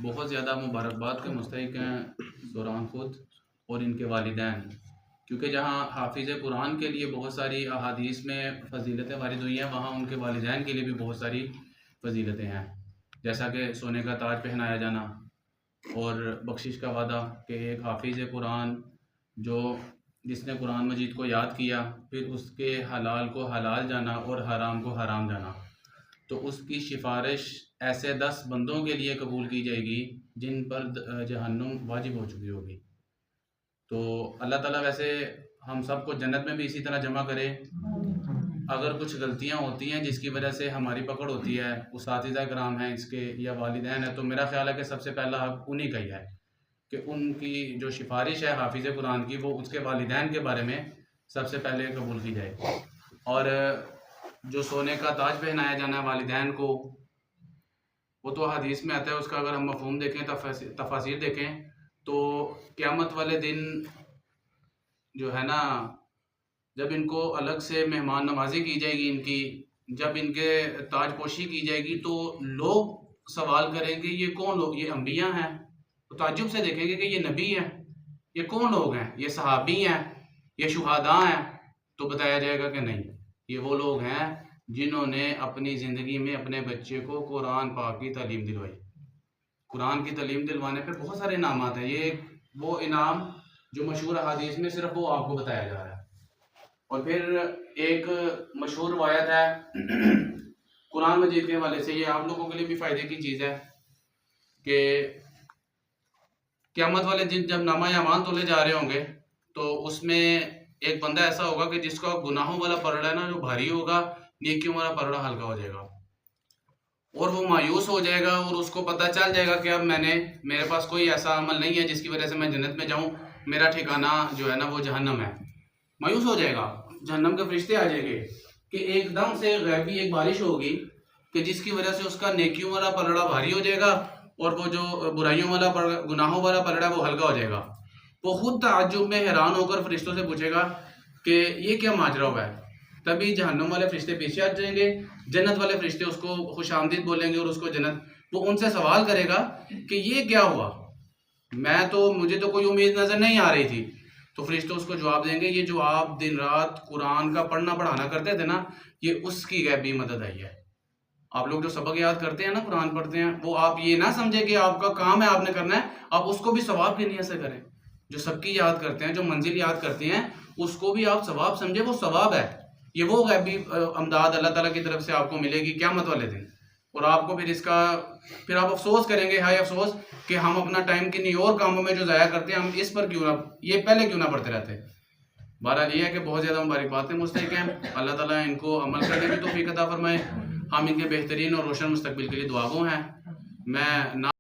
بہت زیادہ مبارکباد کے مستحق ہیں دوران خود اور ان کے والدین، کیونکہ جہاں حافظ قرآن کے لیے بہت ساری احادیث میں فضیلتیں وارد ہوئی ہیں، وہاں ان کے والدین کے لیے بھی بہت ساری فضیلتیں ہیں، جیسا کہ سونے کا تاج پہنایا جانا اور بخشش کا وعدہ کہ ایک حافظ قرآن جس نے قرآن مجید کو یاد کیا، پھر اس کے حلال کو حلال جانا اور حرام کو حرام جانا، تو اس کی سفارش ایسے 10 بندوں کے لیے قبول کی جائے گی جن پر جہنم واجب ہو چکی ہوگی۔ تو اللہ تعالیٰ ویسے ہم سب کو جنت میں بھی اسی طرح جمع کرے۔ اگر کچھ غلطیاں ہوتی ہیں جس کی وجہ سے ہماری پکڑ ہوتی ہے، اساتذہ کرام ہیں اس کے یا والدین ہیں، تو میرا خیال ہے کہ سب سے پہلا حق انہی کا ہی ہے کہ ان کی جو سفارش ہے حافظ قرآن کی، وہ اس کے والدین کے بارے میں سب سے پہلے قبول کی جائے۔ اور جو سونے کا تاج پہنایا جانا ہے والدین کو، وہ تو حدیث میں آتا ہے، اس کا اگر ہم مفہوم دیکھیں، تفاسیر دیکھیں، تو قیامت والے دن جو ہے نا، جب ان کو الگ سے مہمان نوازی کی جائے گی، ان کی جب ان کے تاج پوشی کی جائے گی، تو لوگ سوال کریں گے یہ کون لوگ، یہ انبیاء ہیں؟ تو تعجب سے دیکھیں گے کہ یہ نبی ہیں، یہ کون لوگ ہیں؟ یہ صحابی ہیں، یہ شہداء ہیں؟ تو بتایا جائے گا کہ نہیں، یہ وہ لوگ ہیں جنہوں نے اپنی زندگی میں اپنے بچے کو قرآن پاک کی تعلیم دلوائی۔ قرآن کی تعلیم دلوانے پہ بہت سارے انعامات ہیں، یہ وہ انعام جو مشہور حدیث میں صرف وہ آپ کو بتایا جا رہا ہے۔ اور پھر ایک مشہور روایت ہے قرآن مجید کے حوالے سے، یہ آپ لوگوں کے لیے بھی فائدے کی چیز ہے کہ قیامت والے دن جب نامہ اعمال تولے جا رہے ہوں گے، تو اس میں ایک بندہ ایسا ہوگا کہ جس کا گناہوں والا پلڑا ہے نا جو بھاری ہوگا، نیکیوں والا پلڑا ہلکا ہو جائے گا، اور وہ مایوس ہو جائے گا، اور اس کو پتہ چل جائے گا کہ اب میرے پاس کوئی ایسا عمل نہیں ہے جس کی وجہ سے میں جنت میں جاؤں، میرا ٹھکانہ جو ہے نا وہ جہنم ہے۔ مایوس ہو جائے گا، جہنم کے فرشتے آ جائیں گے کہ ایک دم سے غیبی ایک بارش ہوگی کہ جس کی وجہ سے اس کا نیکیوں والا پلڑا بھاری ہو جائے گا، اور وہ جو برائیوں والا گناہوں والا پلڑا وہ ہلکا ہو جائے گا۔ وہ خود تعجب میں حیران ہو کر فرشتوں سے پوچھے گا کہ یہ کیا ماجرا ہوا ہے؟ تبھی جہنم والے فرشتے پیچھے ہٹ جائیں گے، جنت والے فرشتے اس کو خوش آمدید بولیں گے اور اس کو جنت، وہ ان سے سوال کرے گا کہ یہ کیا ہوا، مجھے تو کوئی امید نظر نہیں آ رہی تھی۔ تو فرشتے اس کو جواب دیں گے، یہ جو آپ دن رات قرآن کا پڑھنا پڑھانا کرتے تھے نا، یہ اس کی غیبی مدد آئی ہے۔ آپ لوگ جو سبق یاد کرتے ہیں نا، قرآن پڑھتے ہیں، وہ آپ یہ نہ سمجھے کہ آپ کا کام ہے آپ نے کرنا ہے، آپ اس کو بھی ثواب کی نیت سے کریں۔ جو سب کی یاد کرتے ہیں، جو منزل یاد کرتے ہیں، اس کو بھی آپ ثواب سمجھے، وہ ثواب ہے، یہ وہ غیبی امداد اللہ تعالیٰ کی طرف سے آپ کو ملے گی قیامت والے دن۔ اور آپ کو پھر آپ افسوس کریں گے، ہائے افسوس کہ ہم اپنا ٹائم کنہیں اور کاموں میں جو ضائع کرتے ہیں، ہم اس پر یہ پہلے کیوں نہ پڑھتے رہتے۔ بہرحال یہ ہے کہ بہت زیادہ مبارکبادیں مستحق ہیں، اللہ تعالیٰ ان کو عمل کرنے کی توفیق عطا فرمائے۔ ہم ان کے بہترین اور روشن مستقبل کے لیے دعا گو ہیں۔ میں